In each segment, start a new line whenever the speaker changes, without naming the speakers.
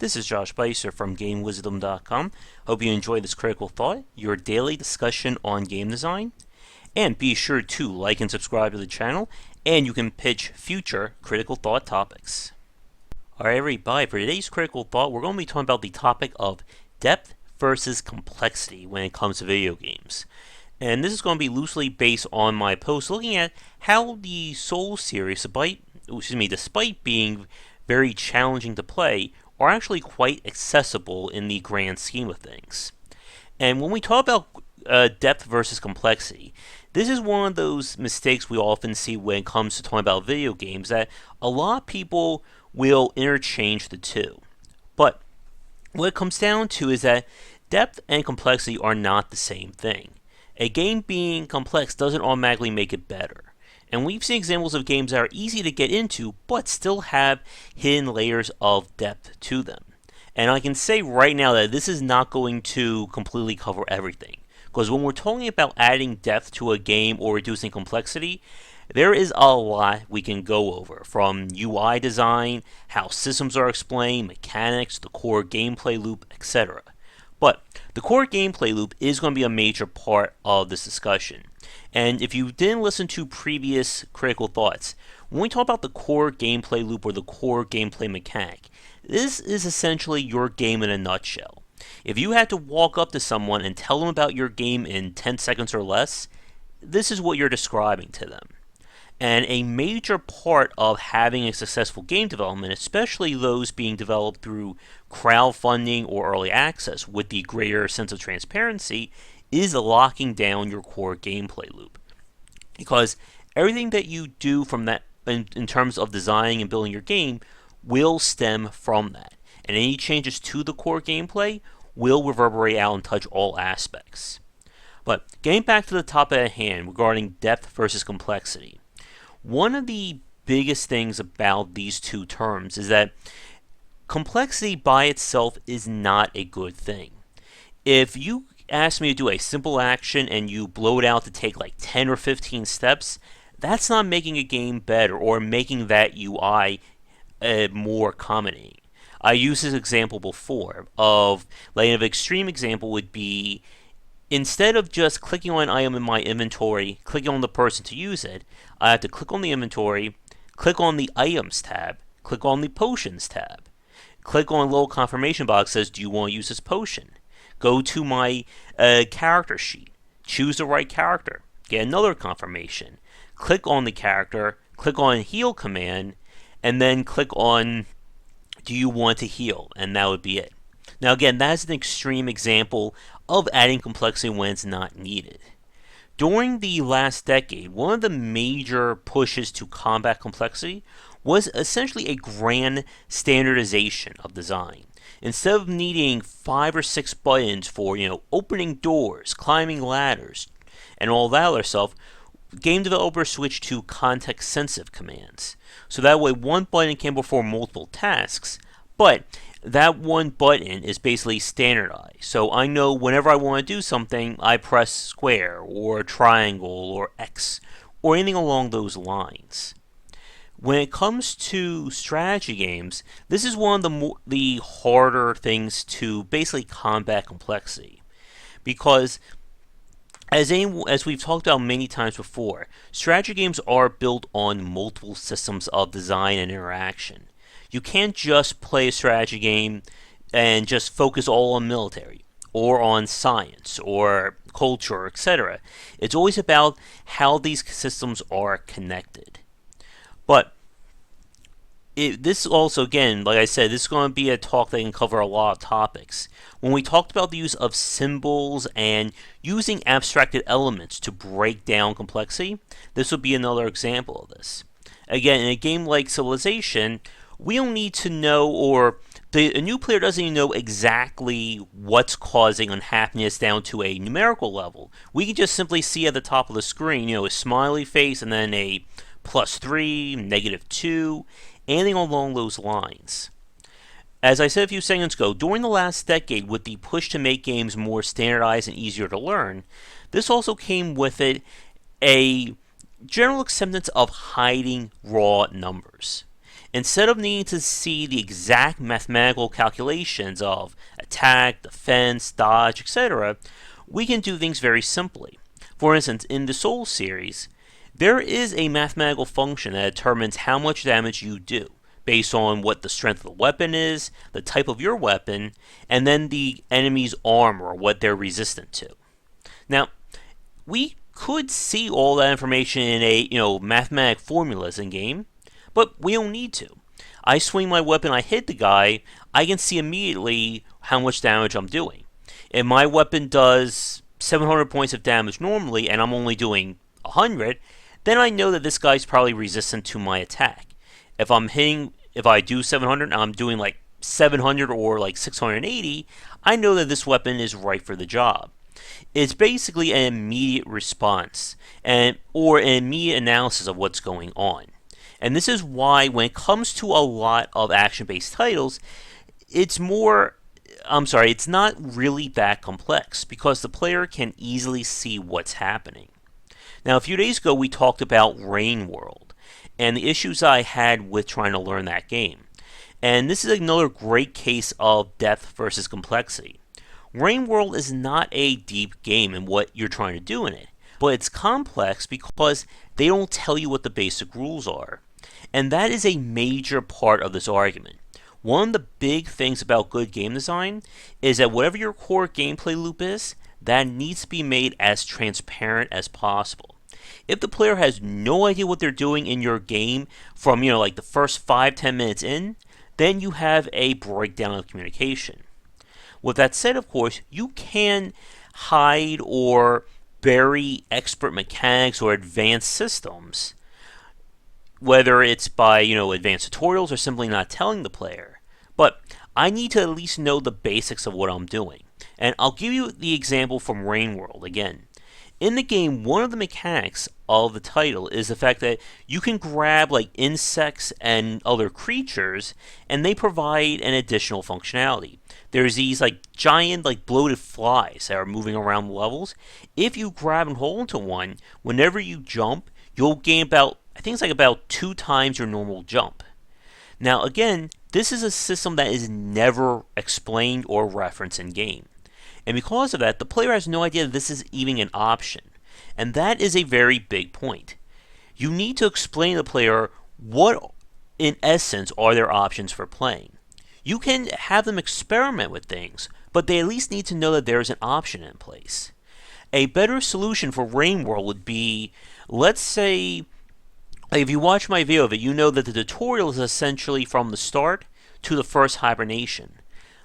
This is Josh Bycer from GameWisdom.com. Hope you enjoy this critical thought, your daily discussion on game design. And be sure to like and subscribe to the channel, and you can pitch future critical thought topics. Alright everybody, for today's critical thought, we're going to be talking about the topic of depth versus complexity when it comes to video games. And this is going to be loosely based on my post looking at how the Souls series, despite being very challenging to play, are actually quite accessible in the grand scheme of things. And when we talk about depth versus complexity, this is one of those mistakes we often see when it comes to talking about video games, that a lot of people will interchange the two. But what it comes down to is that depth and complexity are not the same thing. A game being complex doesn't automatically make it better. And we've seen examples of games that are easy to get into, but still have hidden layers of depth to them. And I can say right now that this is not going to completely cover everything. Because when we're talking about adding depth to a game or reducing complexity, there is a lot we can go over. From UI design, how systems are explained, mechanics, the core gameplay loop, etc. But the core gameplay loop is going to be a major part of this discussion. And if you didn't listen to previous critical thoughts, when we talk about the core gameplay loop or the core gameplay mechanic, this is essentially your game in a nutshell. If you had to walk up to someone and tell them about your game in 10 seconds or less, this is what you're describing to them. And a major part of having a successful game development, especially those being developed through crowdfunding or early access with the greater sense of transparency, is locking down your core gameplay loop. Because everything that you do from that in terms of designing and building your game will stem from that. And any changes to the core gameplay will reverberate out and touch all aspects. But getting back to the topic at hand regarding depth versus complexity, one of the biggest things about these two terms is that complexity by itself is not a good thing. If you ask me to do a simple action and you blow it out to take like 10 or 15 steps, that's not making a game better or making that UI more accommodating. I used this example before of, like, an extreme example would be, instead of just clicking on an item in my inventory, clicking on the person to use it, I have to click on the inventory, click on the items tab, click on the potions tab, click on a little confirmation box that says, do you want to use this potion? Go to my character sheet, choose the right character, get another confirmation, click on the character, click on heal command, and then click on do you want to heal, and that would be it. Now again, that's an extreme example of adding complexity when it's not needed. During the last decade, one of the major pushes to combat complexity was essentially a grand standardization of design. Instead of needing 5 or 6 buttons for, opening doors, climbing ladders, and all that other stuff, game developers switched to context-sensitive commands. So that way one button can perform multiple tasks, but that one button is basically standardized. So I know whenever I want to do something, I press square, or triangle, or X, or anything along those lines. When it comes to strategy games, this is one of the harder things to basically combat complexity. Because as we've talked about many times before, strategy games are built on multiple systems of design and interaction. You can't just play a strategy game and just focus all on military, or on science, or culture, etc. It's always about how these systems are connected. But this also, again, like I said, this is going to be a talk that can cover a lot of topics. When we talked about the use of symbols and using abstracted elements to break down complexity, this would be another example of this. Again, in a game like Civilization, we don't need to know, or a new player doesn't even know exactly what's causing unhappiness down to a numerical level. We can just simply see at the top of the screen, a smiley face and then a +3, -2, anything along those lines. As I said a few seconds ago, during the last decade, with the push to make games more standardized and easier to learn, this also came with it a general acceptance of hiding raw numbers. Instead of needing to see the exact mathematical calculations of attack, defense, dodge, etc., we can do things very simply. For instance, in the Souls series, there is a mathematical function that determines how much damage you do, based on what the strength of the weapon is, the type of your weapon, and then the enemy's armor, or what they're resistant to. Now, we could see all that information in a mathematic formulas in game, but we don't need to. I swing my weapon, I hit the guy, I can see immediately how much damage I'm doing. If my weapon does 700 points of damage normally, and I'm only doing 100, then I know that this guy's probably resistant to my attack. If I do 700 and I'm doing like 700 or like 680, I know that this weapon is right for the job. It's basically an immediate response or an immediate analysis of what's going on. And this is why when it comes to a lot of action-based titles, it's not really that complex because the player can easily see what's happening. Now, a few days ago, we talked about Rain World and the issues I had with trying to learn that game. And this is another great case of depth versus complexity. Rain World is not a deep game in what you're trying to do in it, but it's complex because they don't tell you what the basic rules are. And that is a major part of this argument. One of the big things about good game design is that whatever your core gameplay loop is, that needs to be made as transparent as possible. If the player has no idea what they're doing in your game from like the first 5-10 minutes in, then you have a breakdown of communication. With that said, of course, you can hide or bury expert mechanics or advanced systems, whether it's by advanced tutorials or simply not telling the player. But I need to at least know the basics of what I'm doing. And I'll give you the example from Rain World again. In the game, one of the mechanics of the title is the fact that you can grab like insects and other creatures, and they provide an additional functionality. There's these like giant bloated flies that are moving around the levels. If you grab and hold onto one, whenever you jump, you'll gain about 2 times your normal jump. Now again, this is a system that is never explained or referenced in game. And because of that, the player has no idea that this is even an option. And that is a very big point. You need to explain to the player what, in essence, are their options for playing. You can have them experiment with things, but they at least need to know that there's an option in place. A better solution for Rain World would be, let's say, if you watch my video of it, you know that the tutorial is essentially from the start to the first hibernation.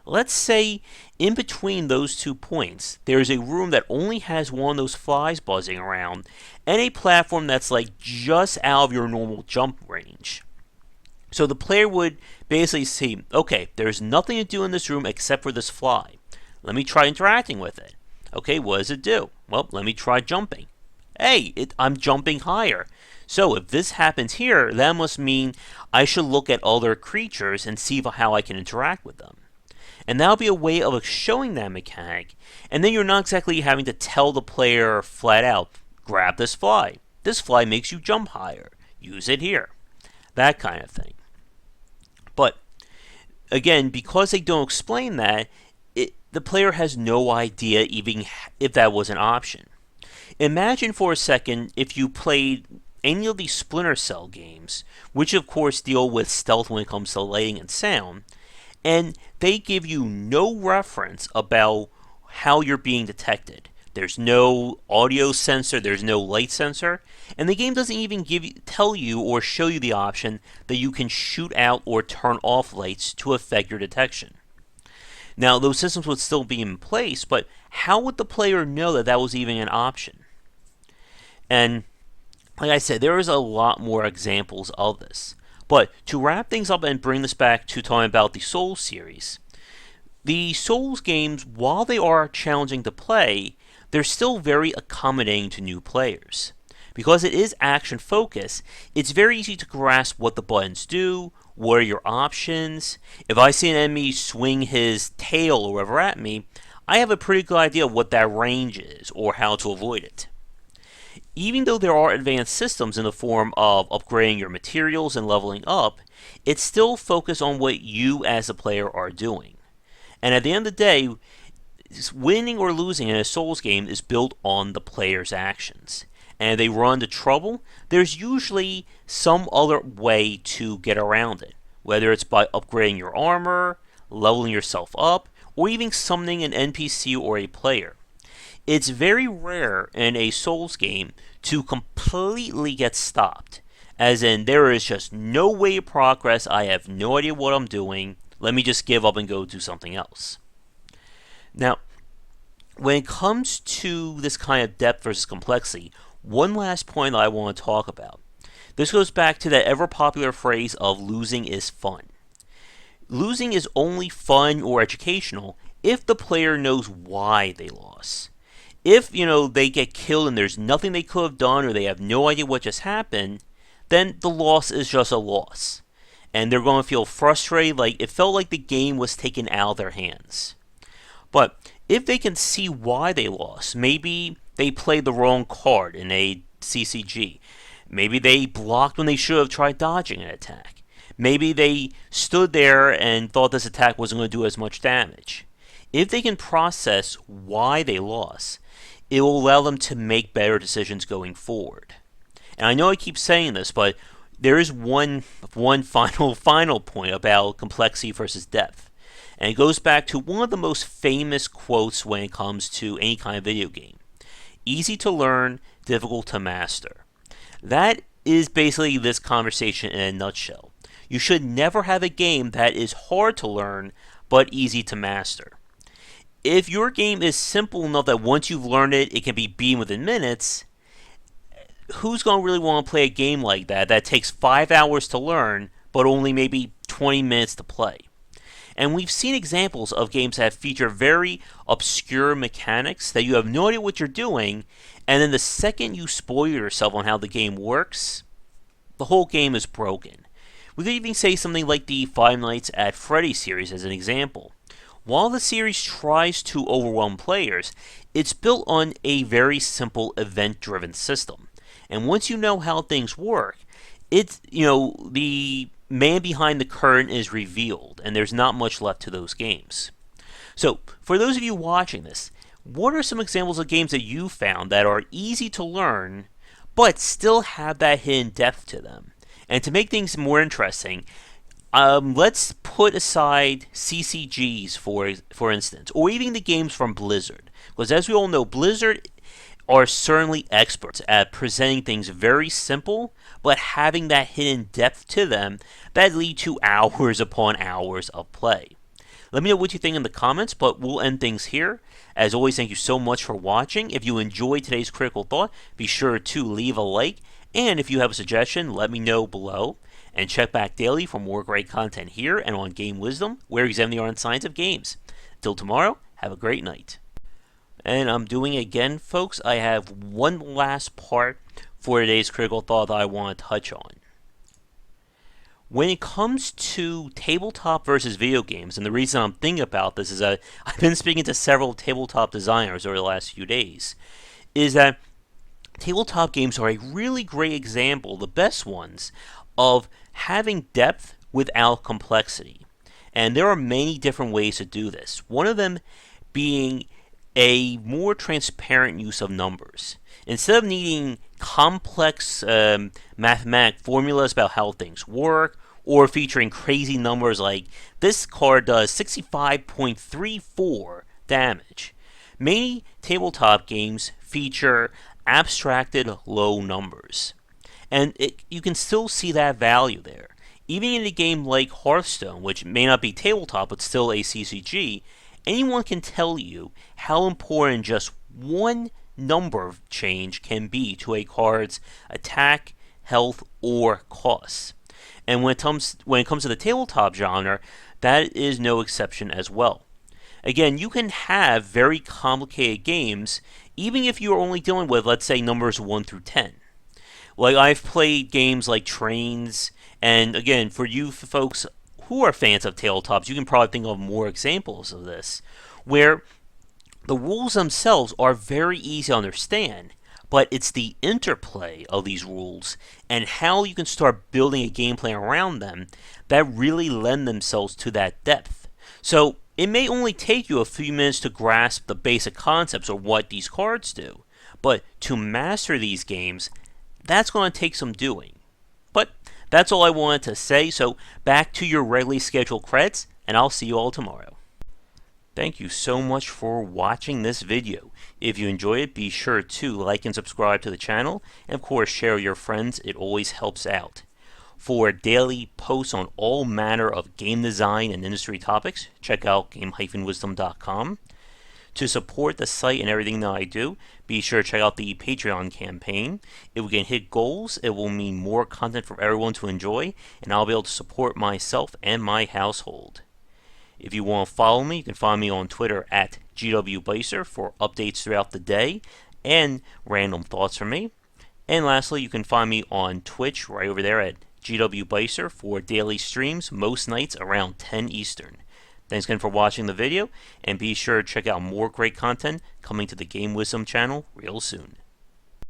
Let's say in between those 2 points, there's a room that only has one of those flies buzzing around and a platform that's like just out of your normal jump range. So the player would basically see, okay, there's nothing to do in this room except for this fly. Let me try interacting with it. Okay, what does it do? Well, let me try jumping. Hey, I'm jumping higher. So if this happens here, that must mean I should look at other creatures and see how I can interact with them. And that'll be a way of showing that mechanic, and then you're not exactly having to tell the player flat out, grab this fly. This fly makes you jump higher. Use it here. That kind of thing. But again, because they don't explain that, the player has no idea even if that was an option. Imagine for a second if you played any of these Splinter Cell games, which of course deal with stealth when it comes to lighting and sound, and they give you no reference about how you're being detected. There's no audio sensor, there's no light sensor, and the game doesn't even tell you or show you the option that you can shoot out or turn off lights to affect your detection. Now, those systems would still be in place, but how would the player know that that was even an option? And like I said, there is a lot more examples of this. But to wrap things up and bring this back to talking about the Souls series, the Souls games, while they are challenging to play, they're still very accommodating to new players. Because it is action focused, it's very easy to grasp what the buttons do, what are your options. If I see an enemy swing his tail or whatever at me, I have a pretty good idea of what that range is or how to avoid it. Even though there are advanced systems in the form of upgrading your materials and leveling up, it's still focused on what you as a player are doing. And at the end of the day, winning or losing in a Souls game is built on the player's actions. And if they run into trouble, there's usually some other way to get around it, whether it's by upgrading your armor, leveling yourself up, or even summoning an NPC or a player. It's very rare in a Souls game to completely get stopped, as in there is just no way to progress, I have no idea what I'm doing, let me just give up and go do something else. Now, when it comes to this kind of depth versus complexity, one last point that I want to talk about. This goes back to that ever popular phrase of losing is fun. Losing is only fun or educational if the player knows why they lost. If, they get killed and there's nothing they could have done or they have no idea what just happened, then the loss is just a loss. And they're going to feel frustrated, like it felt like the game was taken out of their hands. But if they can see why they lost, maybe they played the wrong card in a CCG. Maybe they blocked when they should have tried dodging an attack. Maybe they stood there and thought this attack wasn't going to do as much damage. If they can process why they lost, it will allow them to make better decisions going forward. And I know I keep saying this, but there is one final point about complexity versus depth. And it goes back to one of the most famous quotes when it comes to any kind of video game. Easy to learn, difficult to master. That is basically this conversation in a nutshell. You should never have a game that is hard to learn, but easy to master. If your game is simple enough that once you've learned it, it can be beaten within minutes, who's going to really want to play a game like that takes 5 hours to learn, but only maybe 20 minutes to play? And we've seen examples of games that feature very obscure mechanics that you have no idea what you're doing, and then the second you spoil yourself on how the game works, the whole game is broken. We could even say something like the Five Nights at Freddy's series as an example. While the series tries to overwhelm players, it's built on a very simple event-driven system. And once you know how things work, it's, the man behind the curtain is revealed, and there's not much left to those games. So, for those of you watching this, what are some examples of games that you found that are easy to learn, but still have that hidden depth to them? And to make things more interesting, let's put aside CCGs, for instance, or even the games from Blizzard. Because as we all know, Blizzard are certainly experts at presenting things very simple, but having that hidden depth to them that lead to hours upon hours of play. Let me know what you think in the comments, but we'll end things here. As always, thank you so much for watching. If you enjoyed today's Critical Thought, be sure to leave a like, and if you have a suggestion, let me know below. And check back daily for more great content here and on Game Wisdom, where we examine the art and science of games. Till tomorrow, have a great night. And I'm doing it again, folks. I have one last part for today's Critical Thought that I want to touch on. When it comes to tabletop versus video games, and the reason I'm thinking about this is that I've been speaking to several tabletop designers over the last few days, is that tabletop games are a really great example, the best ones, of having depth without complexity. And there are many different ways to do this. One of them being a more transparent use of numbers. Instead of needing complex mathematic formulas about how things work, or featuring crazy numbers like this card does 65.34 damage, many tabletop games feature abstracted low numbers. And you can still see that value there. Even in a game like Hearthstone, which may not be tabletop but still a CCG, anyone can tell you how important just one number change can be to a card's attack, health, or costs. And when it comes to the tabletop genre, that is no exception as well. Again, you can have very complicated games even if you are only dealing with, let's say, numbers 1 through 10. Like, I've played games like Trains, and again, for you folks who are fans of tabletops, you can probably think of more examples of this, where the rules themselves are very easy to understand, but it's the interplay of these rules and how you can start building a game plan around them that really lend themselves to that depth. So it may only take you a few minutes to grasp the basic concepts of what these cards do, but to master these games, that's going to take some doing. But that's all I wanted to say, so back to your regularly scheduled credits, and I'll see you all tomorrow. Thank you so much for watching this video. If you enjoy it, be sure to like and subscribe to the channel, and of course share with your friends, it always helps out. For daily posts on all manner of game design and industry topics, check out game-wisdom.com. To support the site and everything that I do, be sure to check out the Patreon campaign. If we can hit goals, it will mean more content for everyone to enjoy, and I'll be able to support myself and my household. If you want to follow me, you can find me on Twitter at GW for updates throughout the day and random thoughts from me. And lastly, you can find me on Twitch right over there at GW for daily streams most nights around 10 Eastern. Thanks again for watching the video, and be sure to check out more great content coming to the Game Wisdom channel real soon.